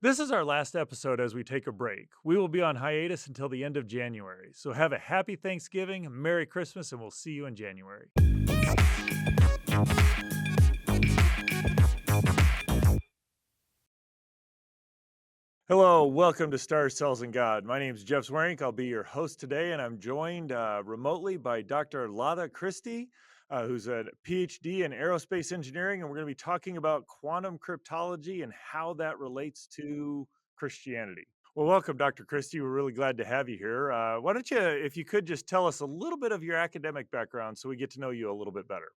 This is our last episode as we take a break. We will be on hiatus until the end of January. So have a happy Thanksgiving, Merry Christmas, and we'll see you in January. Hello, welcome to Stars, Cells, and God. My name is Jeff Zweerink. I'll be your host today, and I'm joined remotely by Dr. Latha Christie, who's a PhD in aerospace engineering, and we're going to be talking about quantum cryptology and how that relates to Christianity. Well, welcome, Dr. Christie. We're really glad to have you here. Why don't you, if you could, just tell us a little bit of your academic background so we get to know you a little bit better?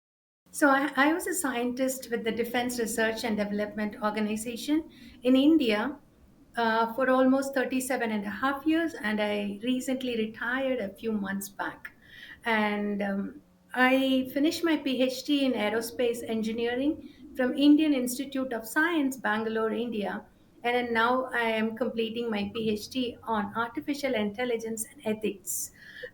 So I was a scientist with the Defense Research and Development Organization in India for almost 37 and a half years, and I recently retired a few months back. And I finished my PhD in aerospace engineering from Indian Institute of Science, Bangalore, India. And then now I am completing my PhD on artificial intelligence and ethics.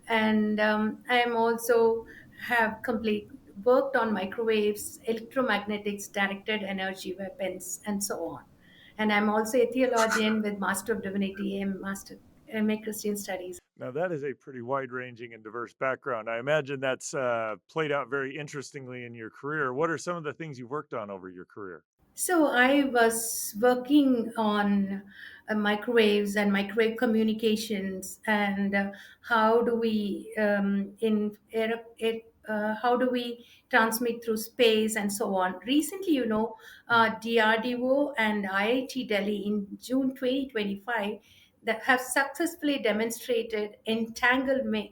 And I am also have complete worked on microwaves, electromagnetics, directed energy weapons, and so on. And I'm also a theologian with Master of Divinity and Master MA Christian Studies. Now, that is a pretty wide ranging and diverse background. I imagine that's played out very interestingly in your career. What are some of the things you've worked on over your career? So I was working on microwaves and microwave communications, and how do we how do we transmit through space and so on. Recently, DRDO and IIT Delhi in June 2025 that have successfully demonstrated entanglement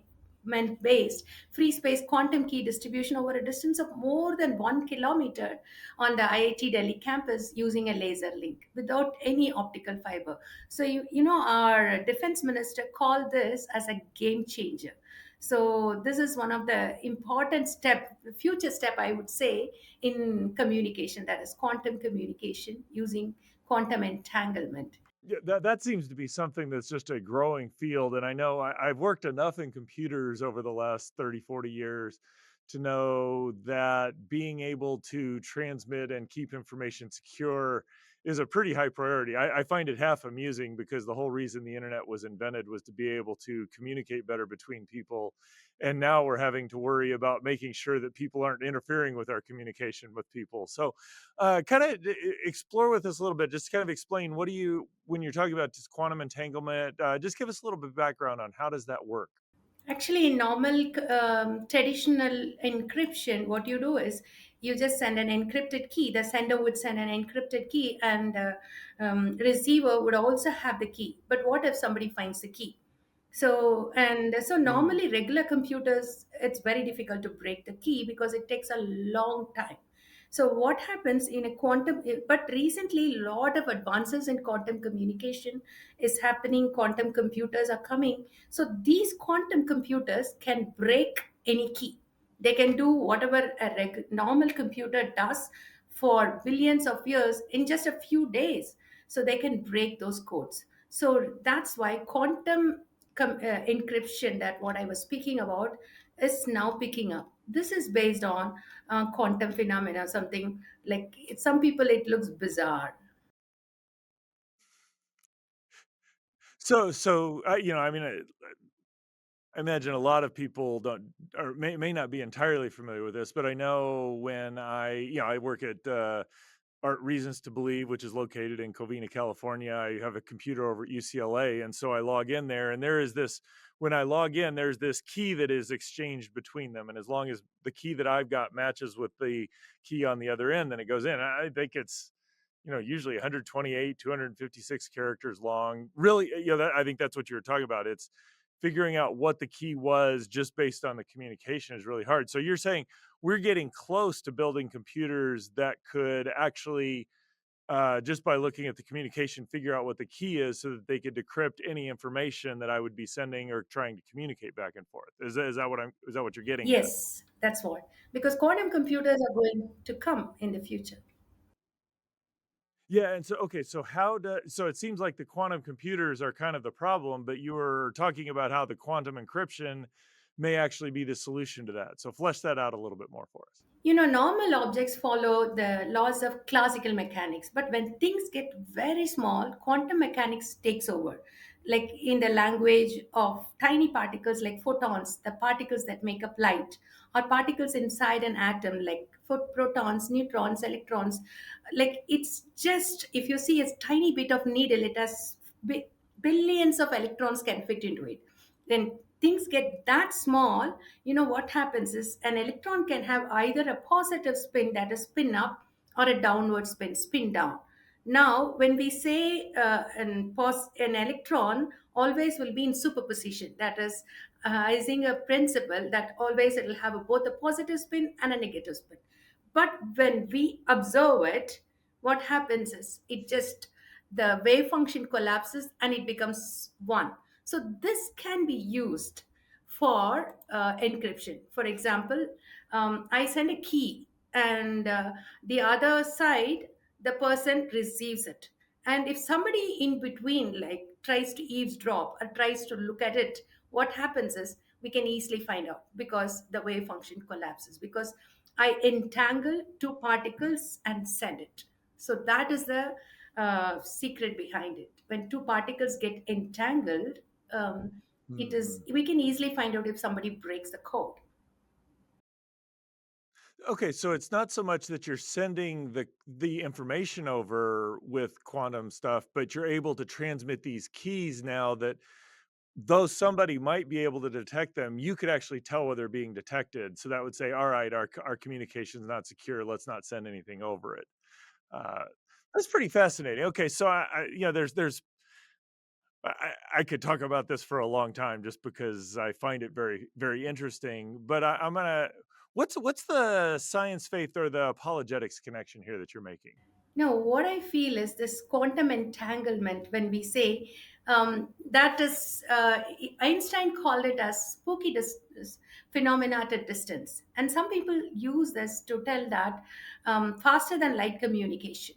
based free space quantum key distribution over a distance of more than 1 kilometer on the IIT Delhi campus using a laser link without any optical fiber. So, our defense minister called this as a game changer. So, this is one of the important future step, I would say, in communication, that is quantum communication using quantum entanglement. Yeah, that seems to be something that's just a growing field. And I know I've worked enough in computers over the last 30, 40 years to know that being able to transmit and keep information secure is a pretty high priority. I find it half amusing because the whole reason the internet was invented was to be able to communicate better between people. And now we're having to worry about making sure that people aren't interfering with our communication with people. So kind of explore with us a little bit, just kind of explain what do you, when you're talking about just quantum entanglement, just give us a little bit of background on how does that work? Actually, in normal traditional encryption, what you do is you just send an encrypted key. The sender would send an encrypted key, and the receiver would also have the key. But what if somebody finds the key? So Mm. normally regular computers, it's very difficult to break the key because it takes a long time. So what happens in a quantum, but recently a lot of advances in quantum communication is happening. Quantum computers are coming. So these quantum computers can break any key. They can do whatever a normal computer does for billions of years in just a few days. So they can break those codes. So that's why quantum encryption, that what I was speaking about, is now picking up. This is based on quantum phenomena, something like some people it looks bizarre. I mean, I imagine a lot of people don't or may not be entirely familiar with this, but I know when I work at Art Reasons to Believe, which is located in Covina, California. I have a computer over at UCLA. And so I log in there, and there is this when I log in, there's this key that is exchanged between them. And as long as the key that I've got matches with the key on the other end, then it goes in. I think it's, usually 128, 256 characters long. Really, I think that's what you were talking about. It's figuring out what the key was just based on the communication is really hard. So you're saying we're getting close to building computers that could actually, just by looking at the communication, figure out what the key is so that they could decrypt any information that I would be sending or trying to communicate back and forth. Is that what you're getting at? Yes, that's what. Because quantum computers are going to come in the future. Yeah, and so okay, so it seems like the quantum computers are kind of the problem, but you were talking about how the quantum encryption may actually be the solution to that. So flesh that out a little bit more for us. Normal objects follow the laws of classical mechanics, but when things get very small, quantum mechanics takes over. Like in the language of tiny particles like photons, the particles that make up light, or particles inside an atom like protons, neutrons, electrons. Like it's just, if you see a tiny bit of needle, it has billions of electrons can fit into it. Then things get that small, what happens is an electron can have either a positive spin, that is spin up, or a downward spin, spin down. Now when we say an electron always will be in superposition, that is using a principle that always it will have both a positive spin and a negative spin. But when we observe it, what happens is it just, the wave function collapses and it becomes one. So this can be used for encryption. For example, I send a key, and the other side, the person receives it. And if somebody in between, like, tries to eavesdrop or tries to look at it, what happens is we can easily find out because the wave function collapses. Because I entangle two particles and send it. So that is the secret behind it. When two particles get entangled, it is, Hmm. we can easily find out if somebody breaks the code. Okay, so it's not so much that you're sending the information over with quantum stuff, but you're able to transmit these keys now that though somebody might be able to detect them, you could actually tell whether they're being detected. So that would say, all right, our communication's not secure. Let's not send anything over it. Uh, that's pretty fascinating. Okay, so there's I could talk about this for a long time just because I find it very, very interesting. But I'm gonna what's the science faith or the apologetics connection here that you're making? Now, what I feel is this quantum entanglement, when we say that is, Einstein called it as spooky phenomena at a distance. And some people use this to tell that faster than light communication.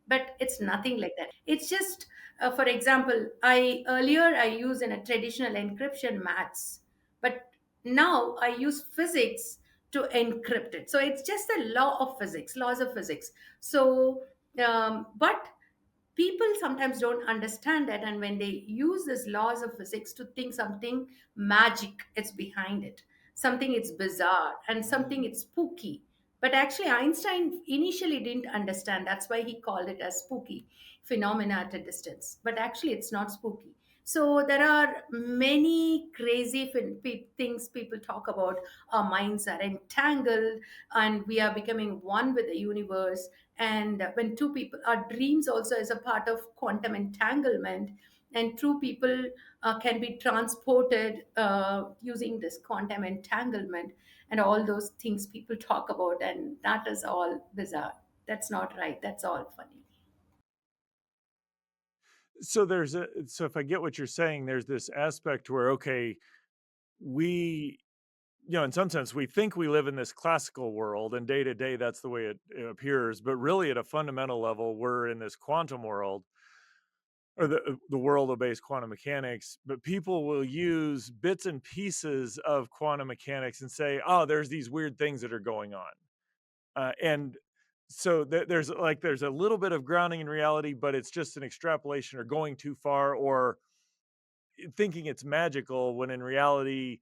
But it's nothing like that. It's just, for example, I use in a traditional encryption maths, but now I use physics to encrypt it. So it's just a law of physics, laws of physics. So but people sometimes don't understand that, and when they use these laws of physics to think something magic is behind it, something it's bizarre and something it's spooky. But actually Einstein initially didn't understand, that's why he called it as spooky phenomena at a distance, but actually it's not spooky. So there are many crazy things people talk about. Our minds are entangled and we are becoming one with the universe. And when two people, our dreams also is a part of quantum entanglement, and two people can be transported using this quantum entanglement, and all those things people talk about, and that is all bizarre. That's not right, that's all funny. So if I get what you're saying, there's this aspect where okay, we in some sense we think we live in this classical world and day to day that's the way it appears, but really at a fundamental level we're in this quantum world or the world obeys quantum mechanics, but people will use bits and pieces of quantum mechanics and say, "Oh, there's these weird things that are going on," and so there's a little bit of grounding in reality, but it's just an extrapolation or going too far or thinking it's magical when in reality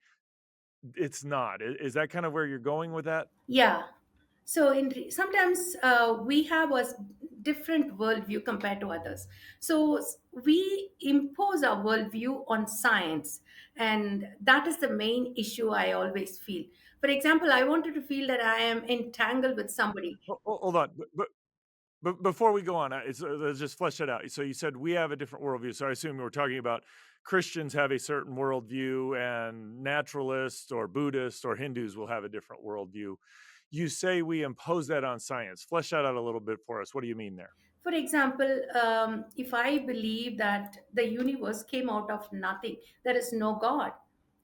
it's not. Is that kind of where you're going with that? Yeah. So sometimes we have a different worldview compared to others. So we impose our worldview on science, and that is the main issue I always feel. For example, I wanted to feel that I am entangled with somebody. Hold on, but before we go on, let's just flesh that out. So you said we have a different worldview. So I assume we're talking about Christians have a certain worldview, and naturalists or Buddhists or Hindus will have a different worldview. You say we impose that on science. Flesh that out a little bit for us. What do you mean there? For example, if I believe that the universe came out of nothing, there is no God.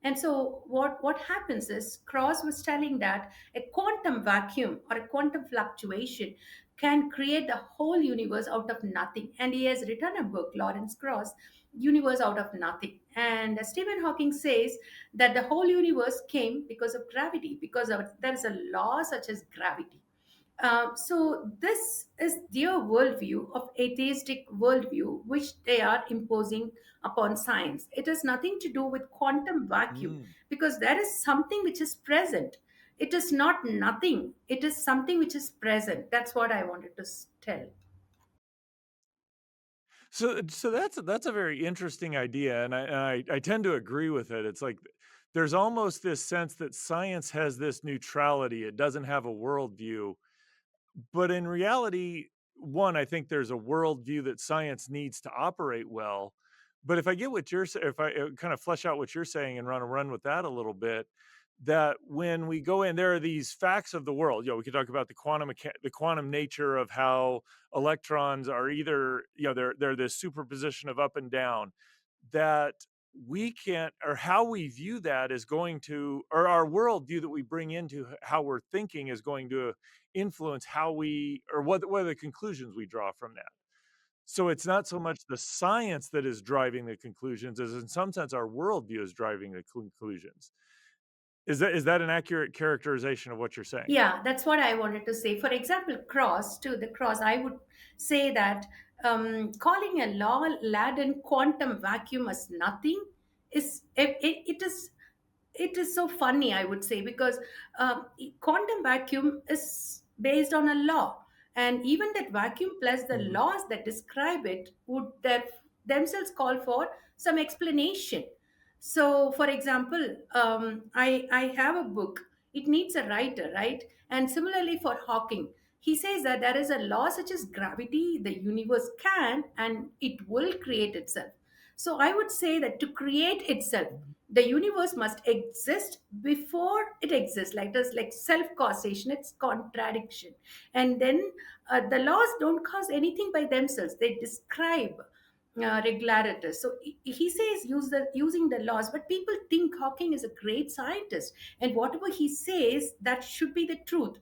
And so what happens is, Cross was telling that a quantum vacuum or a quantum fluctuation can create the whole universe out of nothing. And he has written a book, Lawrence Cross, Universe Out of Nothing. And Stephen Hawking says that the whole universe came because of gravity, because of, there is a law such as gravity. So this is their worldview of atheistic worldview, which they are imposing upon science. It has nothing to do with quantum vacuum Mm. because there is something which is present. It is not nothing. It is something which is present. That's what I wanted to tell. So that's a very interesting idea, and I tend to agree with it. It's like there's almost this sense that science has this neutrality. It doesn't have a worldview. But in reality, one, I think there's a worldview that science needs to operate well. But if I get what you're if I kind of flesh out what you're saying and run with that a little bit, that when we go in, there are these facts of the world. We could talk about the quantum nature of how electrons are either, they're this superposition of up and down that we can't, or how we view that is going to, or our worldview that we bring into how we're thinking is going to influence how we, or what are the conclusions we draw from that. So it's not so much the science that is driving the conclusions as in some sense our worldview is driving the conclusions. Is that an accurate characterization of what you're saying? Yeah, that's what I wanted to say. For example, cross to the cross, I would say that calling a law laden quantum vacuum as nothing is it is so funny, I would say, because quantum vacuum is based on a law, and even that vacuum plus the Mhm. laws that describe it would themselves call for some explanation. So, for example, I have a book. It needs a writer, right? And similarly for Hawking, he says that there is a law such as gravity, the universe can and it will create itself. So I would say that to create itself, the universe must exist before it exists. Like this, like self causation, it's contradiction. And then the laws don't cause anything by themselves, they describe regulators. So he says using the laws, but people think Hawking is a great scientist, and whatever he says that should be the truth.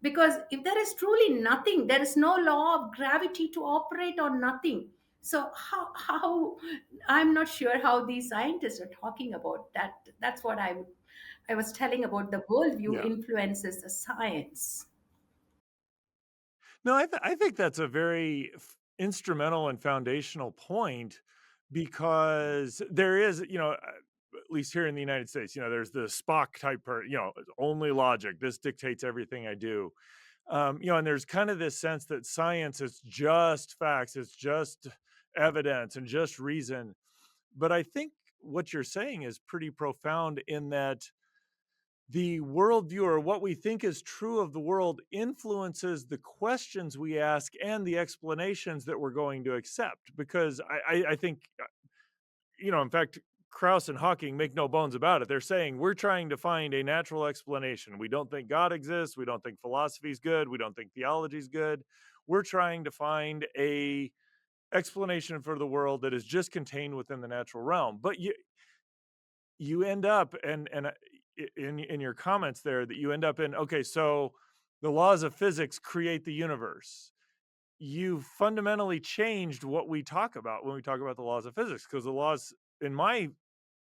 Because if there is truly nothing, there is no law of gravity to operate on nothing. So how I'm not sure how these scientists are talking about that. That's what I was telling about the worldview Yeah. influences the science. No, I think that's a very instrumental and foundational point because there is, at least here in the United States, there's the Spock type, only logic. This dictates everything I do. And there's kind of this sense that science is just facts, it's just evidence and just reason. But I think what you're saying is pretty profound in that the worldview or what we think is true of the world influences the questions we ask and the explanations that we're going to accept. Because I think, in fact, Krauss and Hawking make no bones about it. They're saying we're trying to find a natural explanation. We don't think God exists. We don't think philosophy is good. We don't think theology is good. We're trying to find a explanation for the world that is just contained within the natural realm. But you end up in your comments there that you end up in, okay, so the laws of physics create the universe. You fundamentally changed what we talk about when we talk about the laws of physics, because the laws in my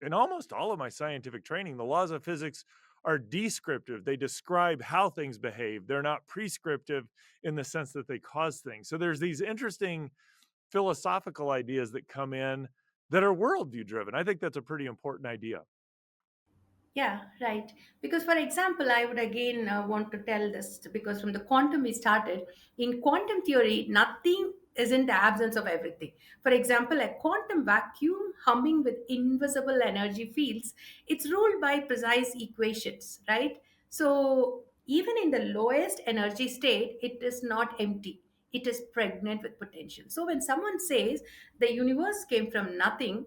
in almost all of my scientific training, the laws of physics are descriptive. They describe how things behave. They're not prescriptive in the sense that they cause things. So there's these interesting philosophical ideas that come in that are worldview driven. I think that's a pretty important idea. Yeah, right. Because, for example, I would again want to tell this because from the quantum we started, in quantum theory, nothing is in the absence of everything. For example, a quantum vacuum humming with invisible energy fields, it's ruled by precise equations, right? So, even in the lowest energy state, it is not empty. It is pregnant with potential. So, when someone says the universe came from nothing,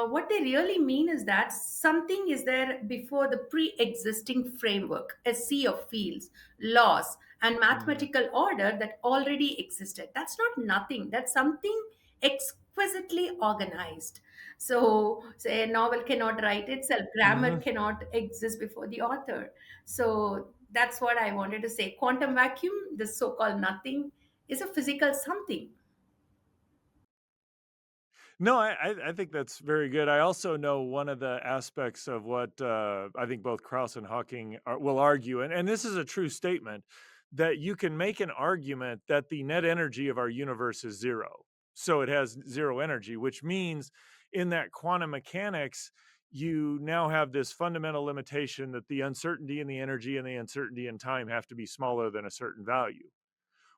what they really mean is that something is there before the pre existing framework, a sea of fields, laws, and Mhm. mathematical order that already existed. That's not nothing, that's something exquisitely organized. So, say a novel cannot write itself, grammar Mhm. cannot exist before the author. So, That's what I wanted to say. Quantum vacuum, the so called nothing, is a physical something. No, I think that's very good. I also know one of the aspects of what I think both Krauss and Hawking will argue, and this is a true statement, that you can make an argument that the net energy of our universe is zero. So it has zero energy, which means in that quantum mechanics, you now have this fundamental limitation that the uncertainty in the energy and the uncertainty in time have to be smaller than a certain value.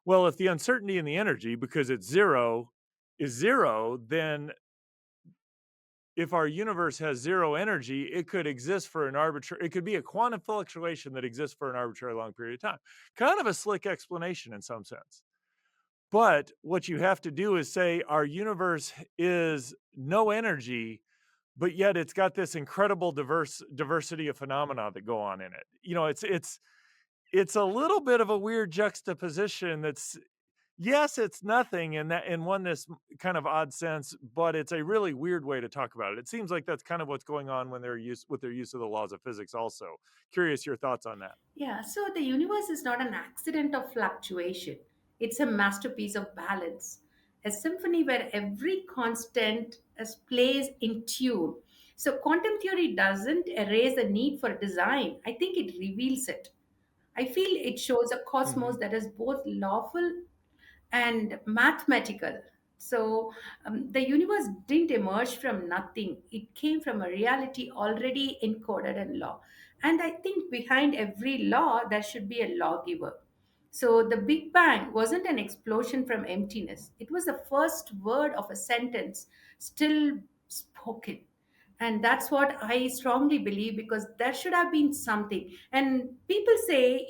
Well, if the uncertainty in the energy, because it's zero, is zero, then if our universe has zero energy, it could exist for an arbitrary, it could be a quantum fluctuation that exists for an arbitrary long period of time. Kind of a slick explanation in some sense. But what you have to do is say our universe is no energy, but yet it's got this incredible diversity of phenomena that go on in it. It's a little bit of a weird juxtaposition that's, yes, it's nothing in that in one this kind of odd sense, but it's a really weird way to talk about it. It seems like that's kind of what's going on when they're used with their use of the laws of physics also. Curious your thoughts on that. Yeah, so the universe is not an accident of fluctuation, it's a masterpiece of balance, a symphony where every constant plays in tune. So, quantum theory doesn't erase the need for design, I think it reveals it. I feel it shows a cosmos Mhm. that is both lawful and mathematical. So the universe didn't emerge from nothing, it came from a reality already encoded in law. And I think behind every law, there should be a lawgiver. So the Big Bang wasn't an explosion from emptiness, it was the first word of a sentence still spoken. And that's what I strongly believe, because there should have been something. And people say,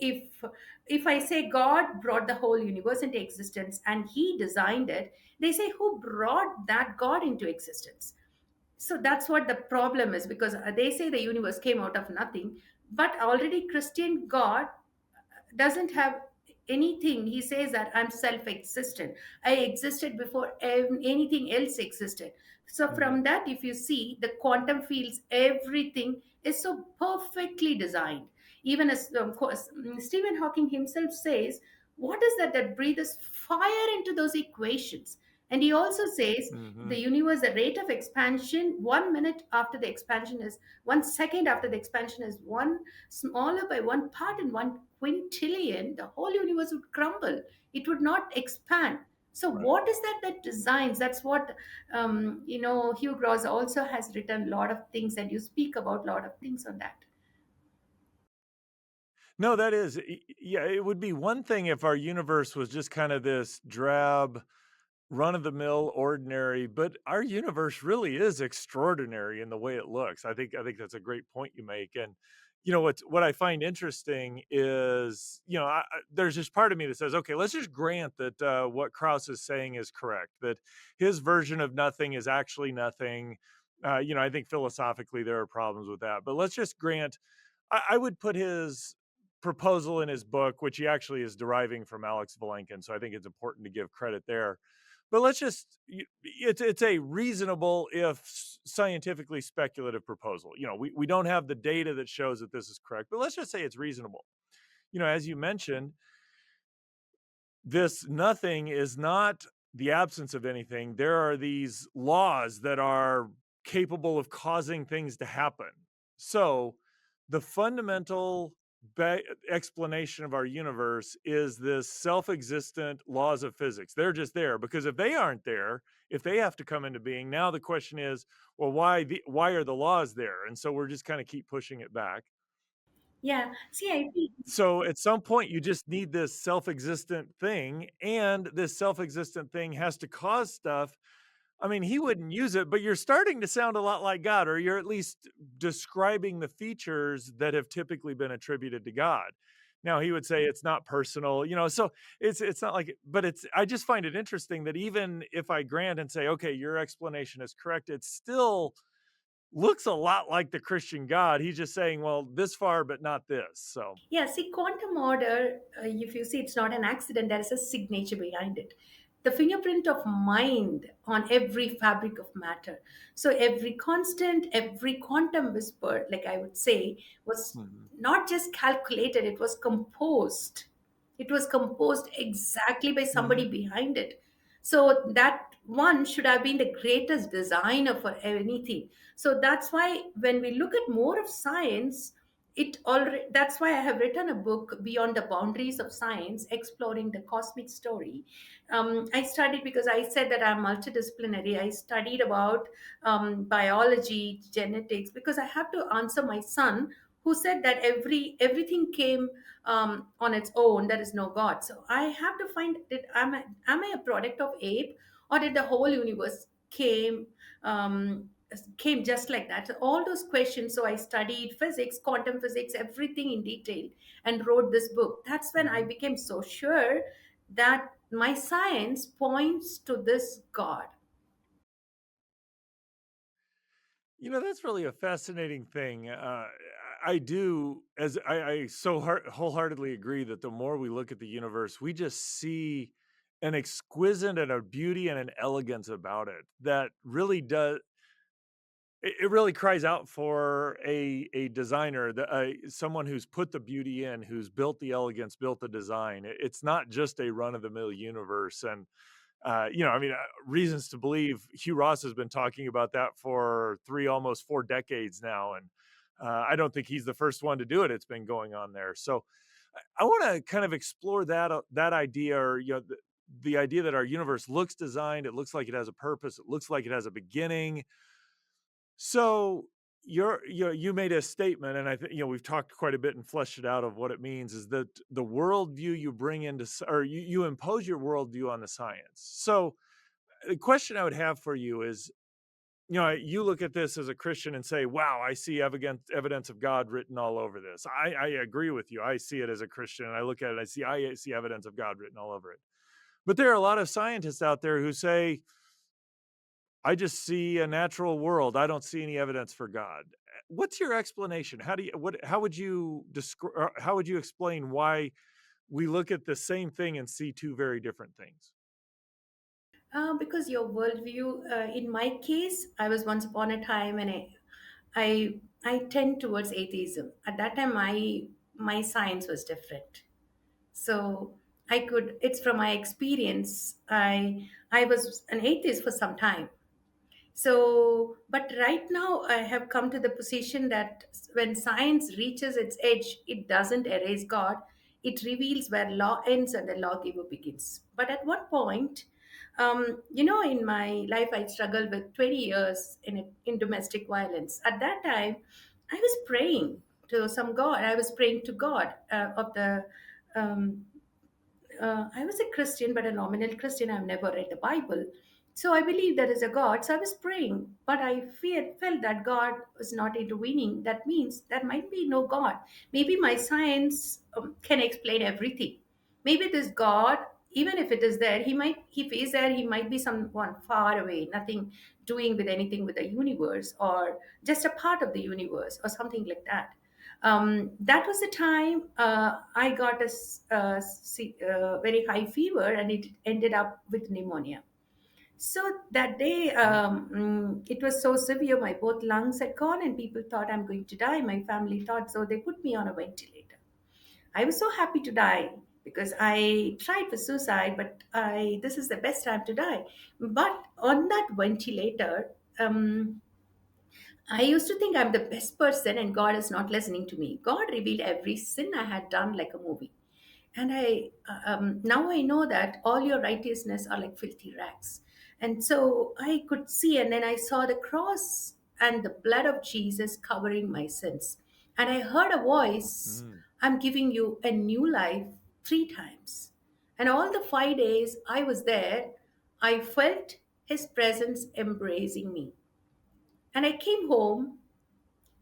if I say God brought the whole universe into existence and he designed it, they say, who brought that God into existence? So that's what the problem is, because they say the universe came out of nothing, but already Christian God doesn't have anything. He says that I'm self-existent, I existed before anything else existed. So Mhm. from that, if you see the quantum fields, everything is so perfectly designed. Even as of course Stephen Hawking himself says, what is that breathes fire into those equations? And he also says the Mhm. universe, the rate of expansion, 1 minute after the expansion is 1 second after the expansion is one smaller by one part in one quintillion, the whole universe would crumble. It would not expand. So, Right. what is that that designs? That's what Hugh Gross also has written a lot of things, and you speak about a lot of things on that. No, that is yeah, it would be one thing if our universe was just kind of this drab run of the mill ordinary, but our universe really is extraordinary in the way it looks. I think that's a great point you make. And what I find interesting is, there's just part of me that says, okay, let's just grant that what Krauss is saying is correct, that his version of nothing is actually nothing. I think philosophically there are problems with that, but let's just grant. I would put his proposal in his book, which he actually is deriving from Alex Vilenkin, so I think it's important to give credit there. But let's just it's a reasonable if scientifically speculative proposal. We don't have the data that shows that this is correct, but let's just say it's reasonable. As you mentioned, this nothing is not the absence of anything. There are these laws that are capable of causing things to happen. So, the fundamental explanation of our universe is this self existent laws of physics. They're just there because if they aren't there, if they have to come into being, now the question is, well, why are the laws there? And so we're just kind of keep pushing it back. Yeah, see, I feel. So at some point, you just need this self-existent thing, and this self-existent thing has to cause stuff. I mean, he wouldn't use it, but you're starting to sound a lot like God, or you're at least describing the features that have typically been attributed to God. Now he would say it's not personal, so it's not like but it's I just find it interesting that even if I grant and say, okay, your explanation is correct, it still looks a lot like the Christian God. He's just saying, well, this far, but not this. So Yeah, see, quantum order, if you see, it's not an accident, there is a signature behind it. the fingerprint of mind on every fabric of matter. So every constant, every quantum whisper, like I would say, was Mhm. not just calculated, it was composed. It was composed exactly by somebody Mhm. behind it. So that one should have been the greatest designer for anything. So that's why when we look at more of science, it already, that's why I have written a book, Beyond the Boundaries of Science, exploring the cosmic story. I studied, because I said that I'm multidisciplinary. I studied about biology, genetics, because I have to answer my son who said that everything came on its own. There is no God. So I have to find that am I a product of ape, or did the whole universe came just like that? So all those questions. So I studied physics, quantum physics, everything in detail, and wrote this book. That's when I Mhm. became so sure that my science points to this God. That's really a fascinating thing. I do, as I so wholeheartedly agree that the more we look at the universe, we just see an exquisite and a beauty and an elegance about it that really does. It really cries out for a designer, someone who's put the beauty in, who's built the elegance, built the design. It's not just a run of the mill universe, and reasons to believe. Hugh Ross has been talking about that for almost 4 decades now, and I don't think he's the first one to do it. It's been going on there. So I want to kind of explore that idea, or the idea that our universe looks designed. It looks like it has a purpose. It looks like it has a beginning. So you made a statement, and I think we've talked quite a bit and fleshed it out of what it means. Is that the worldview you bring into, or you impose your worldview on the science? So the question I would have for you is, you look at this as a Christian and say, "Wow, I see evidence of God written all over this." I agree with you. I see it as a Christian, and I look at it. I see evidence of God written all over it. But there are a lot of scientists out there who say, I just see a natural world. I don't see any evidence for God. What's your explanation? How would you describe, how would you explain why we look at the same thing and see two very different things? Because your worldview, in my case, I was once upon a time, and I tend towards atheism. At that time, my science was different. So I could. It's from my experience. I was an atheist for some time. So, but right now I have come to the position that when science reaches its edge, it doesn't erase God. It reveals where law ends and the lawgiver begins. But at one point, in my life, I struggled with 20 years in domestic violence. At that time, I was praying to some God. I was praying to God of the um, I was a Christian, but a nominal Christian. I've never read the Bible. So I believe there is a God. So I was praying, but felt that God was not intervening. That means there might be no God. Maybe my science can explain everything. Maybe this God, even if it is there, if he is there, he might be someone far away, nothing doing with anything with the universe, or just a part of the universe, or something like that. That was the time I got very high fever, and it ended up with pneumonia. So that day, Mhm. it was so severe. My both lungs had gone, and people thought I'm going to die. My family thought so. They put me on a ventilator. I was so happy to die because I tried for suicide, but I this is the best time to die. But on that ventilator, I used to think I'm the best person and God is not listening to me. God revealed every sin I had done like a movie. And now I know that all your righteousness are like filthy rags. And so I could see, and then I saw the cross and the blood of Jesus covering my sins. And I heard a voice, Mm. I'm giving you a new life 3 times. And all the 5 days I was there, I felt his presence embracing me. And I came home.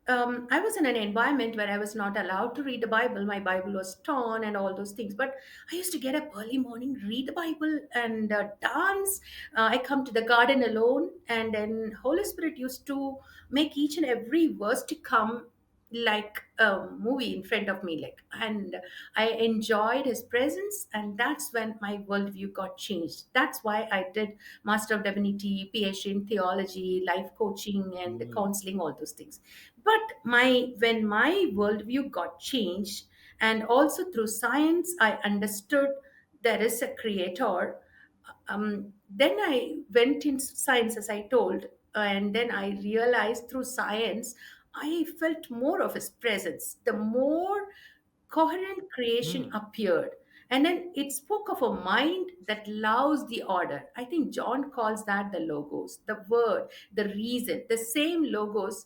I was in an environment where I was not allowed to read the Bible. My Bible was torn and all those things. But I used to get up early morning, read the Bible, and dance. I come to the garden alone, and then Holy Spirit used to make each and every verse to come. like a movie in front of me, like, and I enjoyed his presence, and that's when my worldview got changed. That's why I did Master of Divinity, PhD in theology, life coaching, and Mm, counseling, all those things. But my when my worldview got changed, and also through science, I understood there is a creator. Then I went into science, as I told, and then I realized through science, I felt more of his presence. The more coherent creation mm, appeared. And then it spoke of a mind that loves the order. I think John calls that the logos, the word, the reason. The same logos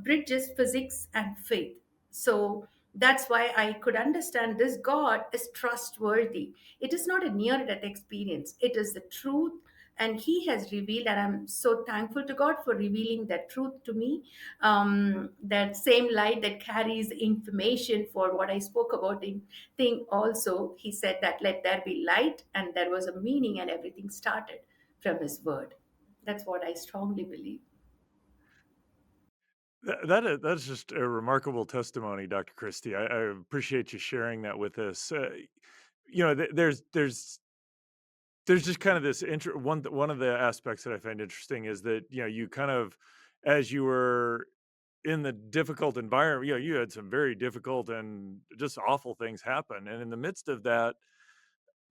bridges physics and faith. So that's why I could understand this God is trustworthy. It is not a near death experience, it is the truth. And He has revealed, and I'm so thankful to God for revealing that truth to me. That same light that carries information for what I spoke about in thing, also, He said that let there be light, and there was a meaning, and everything started from His word. That's what I strongly believe. that's just a remarkable testimony, Dr. Christie. I appreciate you sharing that with us. There's just kind of this one of the aspects that I find interesting is that you kind of, as you were in the difficult environment, you had some very difficult and just awful things happen, and in the midst of that,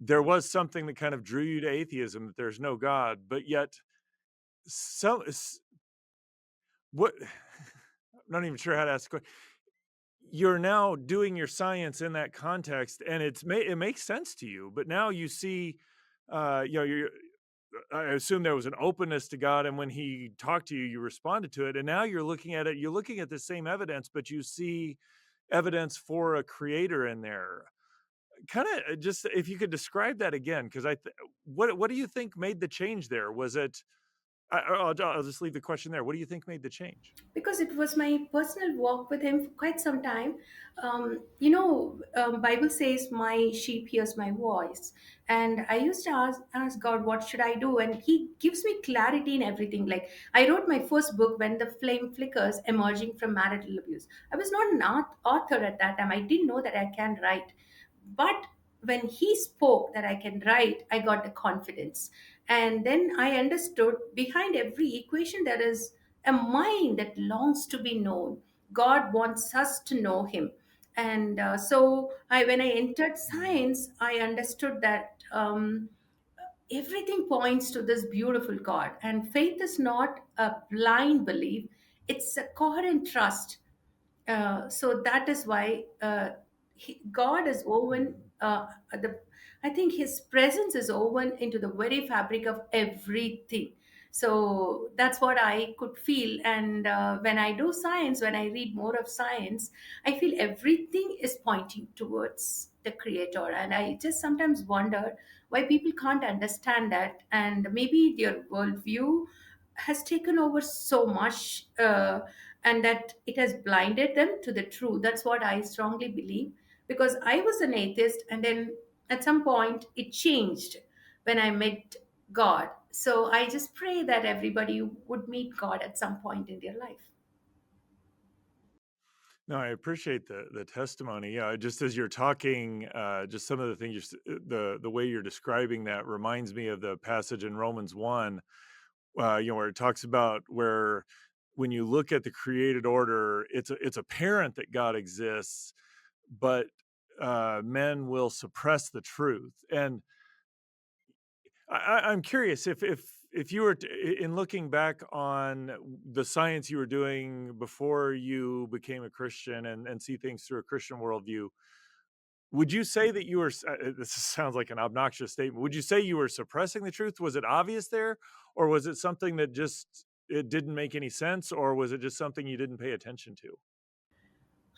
there was something that kind of drew you to atheism, that there's no God, but yet so what I'm not even sure how to ask the question. You're now doing your science in that context, and it makes sense to you, but now you see, you're I assume there was an openness to God, and when He talked to you, you responded to it, and now you're looking at the same evidence, but you see evidence for a creator in there. Kinda just if you could describe that again, 'cause what do you think made the change there? Was it I'll just leave the question there. What do you think made the change? Because it was my personal walk with Him for quite some time. Bible says my sheep hears my voice, and I used to ask God, what should I do? And He gives me clarity in everything. Like, I wrote my first book when the flame flickers, emerging from marital abuse. I was not an author at that time. I didn't know that I can write, but when He spoke that I can write, I got the confidence. And then I understood behind every equation there is a mind that longs to be known. God wants us to know Him. And when I entered Mm, science, I understood that everything points to this beautiful God. And faith is not a blind belief, it's a coherent trust. So that is why God is woven. mm. I think His presence is woven into the very fabric of everything. So that's what I could feel. And when I do science, when I read more of science, I feel everything is pointing towards the Creator. And I just sometimes wonder why people can't understand that. And maybe their worldview has taken over so much, and that it has blinded them to the truth. That's what I strongly believe, because I was an atheist, and then at some point it changed when I met God. So I just pray that everybody would meet God at some point in their life. No, I appreciate the testimony. Yeah, just as you're talking, just some of the things the way you're describing that reminds me of the passage in Romans 1, where it talks about where when you look at the created order, it's apparent that God exists, but men will suppress the truth. And I'm curious if you were in looking back on the science you were doing before you became a Christian and see things through a Christian worldview, would you say that you were? This sounds like an obnoxious statement. Would you say you were suppressing the truth? Was it obvious there, or was it something that just it didn't make any sense, or was it just something you didn't pay attention to?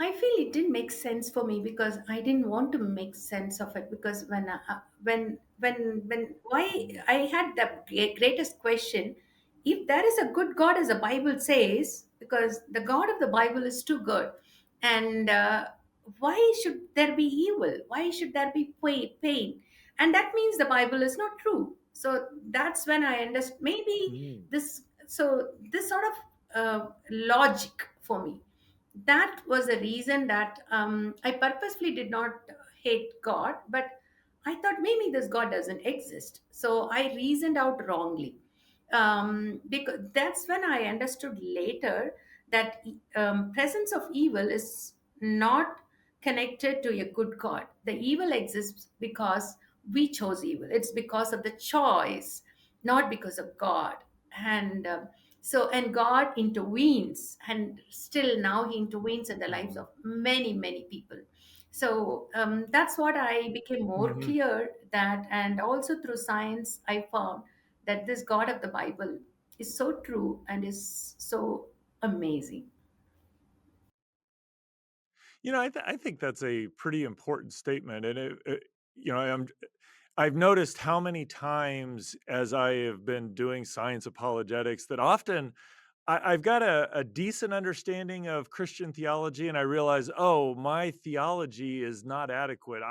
I feel it didn't make sense for me because I didn't want to make sense of it. Because when why Mm, I had the greatest question: if there is a good God as the Bible says, because the God of the Bible is too good, and why should there be evil? Why should there be pain? And that means the Bible is not true. So that's when I understood. Maybe mm, this sort of logic for me, that was a reason that I purposefully did not hate God, but I thought maybe this God doesn't exist. So I reasoned out wrongly. Because that's when I understood later that presence of evil is not connected to a good God. The evil exists because we chose evil. It's because of the choice, not because of God. And and God intervenes, and still now He intervenes in the lives Mhm. of many, many people. So that's what I became more Mhm. clear that, and also through science, I found that this God of the Bible is so true and is so amazing. I think that's a pretty important statement, and you know, I've noticed how many times as I have been doing science apologetics that often I've got a decent understanding of Christian theology, and I realize, oh, my theology is not adequate.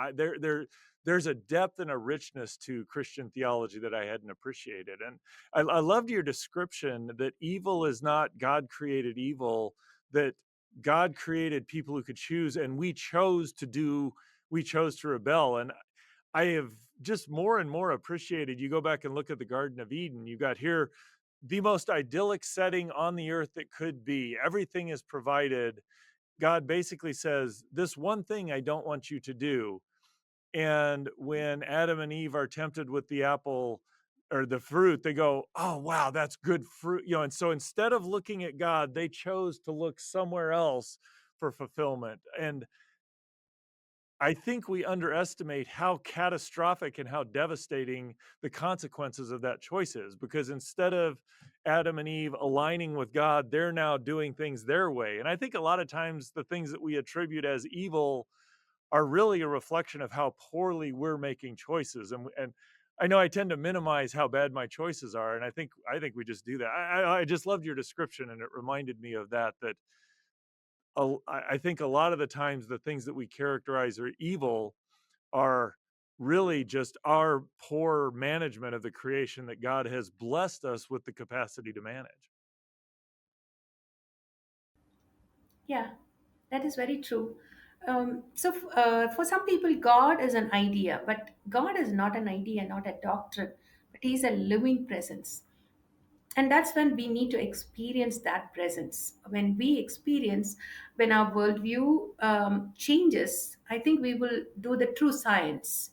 There's a depth and a richness to Christian theology that I hadn't appreciated, and I loved your description that evil is not God created evil, that God created people who could choose, and we chose to rebel, and I have just more and more appreciated. You go back and look at the Garden of Eden. You got here the most idyllic setting on the earth that could be. Everything is provided. God basically says, "This one thing I don't want you to do." And when Adam and Eve are tempted with the apple or the fruit, they go, "Oh, wow, that's good fruit." And so instead of looking at God, they chose to look somewhere else for fulfillment. And I think we underestimate how catastrophic and how devastating the consequences of that choice is, because instead of Adam and Eve aligning with God, they're now doing things their way. And I think a lot of times the things that we attribute as evil are really a reflection of how poorly we're making choices. And I know I tend to minimize how bad my choices are, and I think we just do that. I just loved your description, and it reminded me of that. That I think a lot of the times the things that we characterize are evil are really just our poor management of the creation that God has blessed us with the capacity to manage. Yeah, that is very true. For some people, God is an idea, but God is not an idea, not a doctrine, but He's a living presence. And that's when we need to experience that presence. When we experience, when our worldview changes, I think we will do the true science.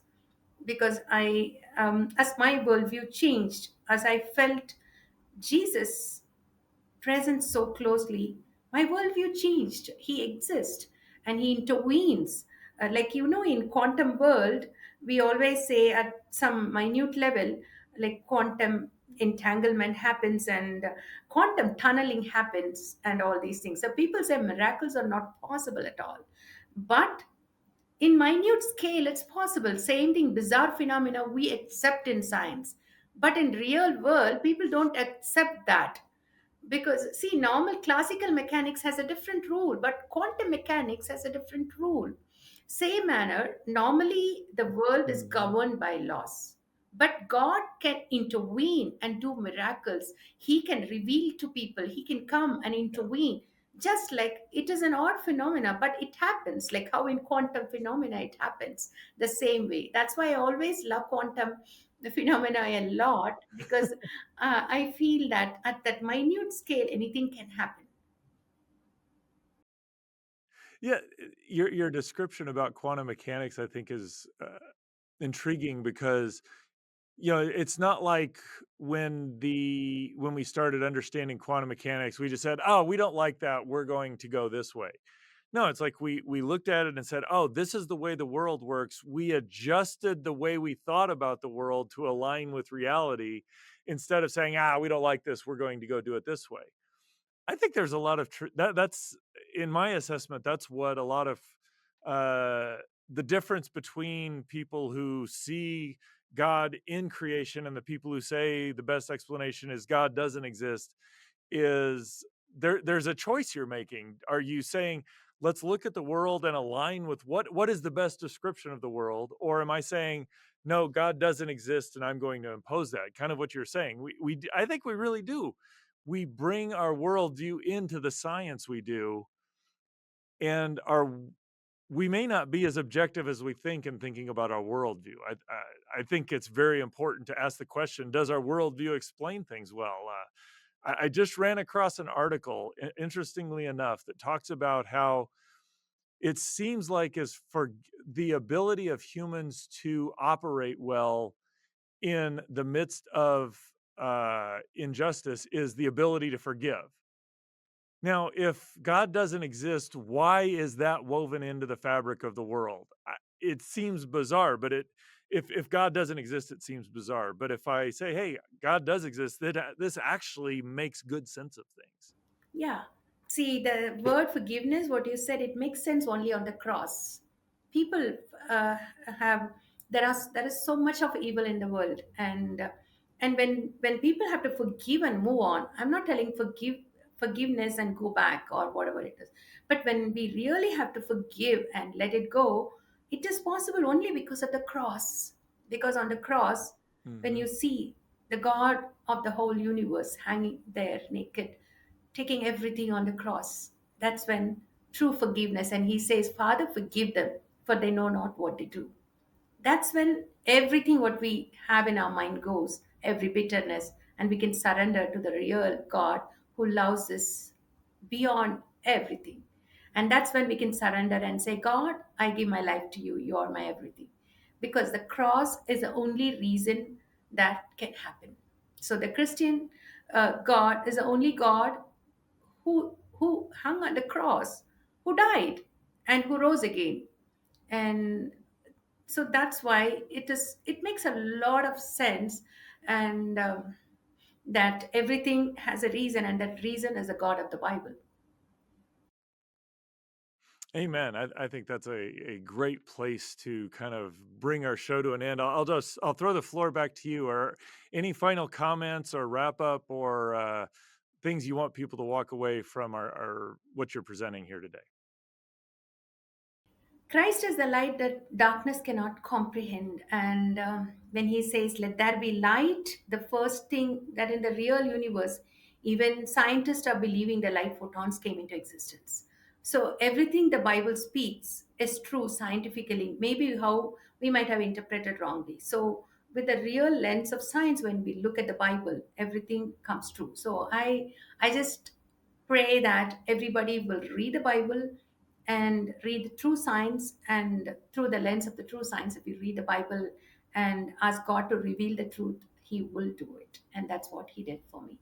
Because as my worldview changed, as I felt Jesus present so closely, my worldview changed. He exists and he intervenes. In quantum world, we always say at some minute level, like quantum entanglement happens and quantum tunneling happens and all these things. So people say miracles are not possible at all. But in minute scale, it's possible. Same thing, bizarre phenomena we accept in science. But in real world, people don't accept that, because see, normal classical mechanics has a different rule, but quantum mechanics has a different rule. Same manner, normally the world is Mhm. governed by laws, but God can intervene and do miracles. He can reveal to people, he can come and Yeah. intervene. Just like it is an odd phenomena, but it happens, like how in quantum phenomena it happens the same way. That's why I always love quantum phenomena a lot, because I feel that at that minute scale, anything can happen. Yeah, your description about quantum mechanics, I think, is intriguing because it's not like when we started understanding quantum mechanics, we just said, "Oh, we don't like that. We're going to go this way." No, it's like we looked at it and said, "Oh, this is the way the world works." We adjusted the way we thought about the world to align with reality instead of saying, "Ah, we don't like this. We're going to go do it this way." I think there's a lot of that's in my assessment, that's what a lot of uh the difference between people who see God in creation and the people who say the best explanation is God doesn't exist is there's a choice you're making. Are you saying, let's look at the world and align with what is the best description of the world? Or am I saying, no, God doesn't exist and I'm going to impose that? Kind of what you're saying. I think we really do. We bring our worldview into the science we do. and we may not be as objective as we think in thinking about our worldview. I think it's very important to ask the question: does our worldview explain things well? I just ran across an article, interestingly enough, that talks about how it seems like is for the ability of humans to operate well in the midst of injustice is the ability to forgive. Now, if God doesn't exist, why is that woven into the fabric of the world? It seems bizarre, but if God doesn't exist, it seems bizarre. But if I say, "Hey, God does exist," this actually makes good sense of things. Yeah. See, the word forgiveness, what you said, it makes sense only on the cross. People uh, have there is so much of evil in the world, and when people have to forgive and move on, I'm not telling forgiveness and go back or whatever it is, but when we really have to forgive and let it go, it is possible only because of the cross. Because on the cross, when Hmm. you see the God of the whole universe hanging there naked, taking everything on the cross. That's when true forgiveness, and he says, Father, forgive them, for they know not what they do. That's when everything what we have in our mind goes, every bitterness, and we can surrender to the real God who loves us beyond everything. And that's when we can surrender and say, God, I give my life to you. You are my everything. Because the cross is the only reason that can happen. So the Christian God is the only God who hung on the cross, who died, and who rose again. And so that's why it makes a lot of sense, and that everything has a reason, and that reason is the God of the Bible. Amen. I think that's a great place to kind of bring our show to an end. I'll throw the floor back to you. Or any final comments or wrap up or things you want people to walk away from our what you're presenting here today? Christ is the light that darkness cannot comprehend. And when he says, Let there be light, the first thing that in the real universe, even scientists are believing the light photons came into existence. So everything the Bible speaks is true scientifically, maybe how we might have interpreted wrongly. So, with the real lens of science, when we look at the Bible, everything comes true. So, I just pray that everybody will read the Bible and read the true science, and through the lens of the true science, if you read the Bible and ask God to reveal the truth, he will do it, and that's what he did for me.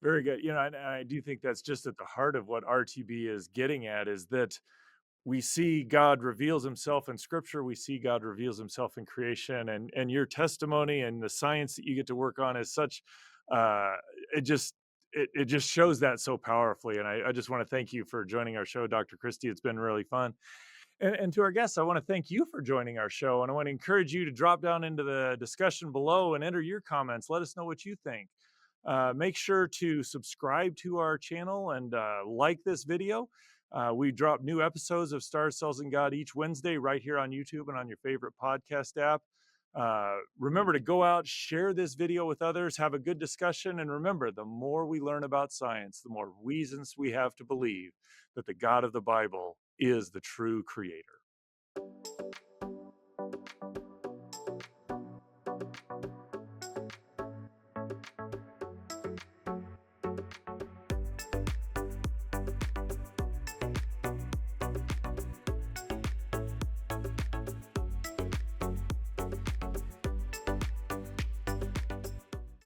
Very good. I do think that's just at the heart of what RTB is getting at is that we see God reveals himself in scripture. We see God reveals himself in creation, and your testimony and the science that you get to work on is such, uh, it just, it just shows that so powerfully. And I just want to thank you for joining our show, Dr. Christie. It's been really fun. And to our guests, I want to thank you for joining our show. And I want to encourage you to drop down into the discussion below and enter your comments. Let us know what you think. Make sure to subscribe to our channel and like this video. We drop new episodes of Stars, Cells, and God each Wednesday right here on YouTube and on your favorite podcast app. Remember to go out, share this video with others, have a good discussion. And remember, the more we learn about science, the more reasons we have to believe that the God of the Bible is the true creator.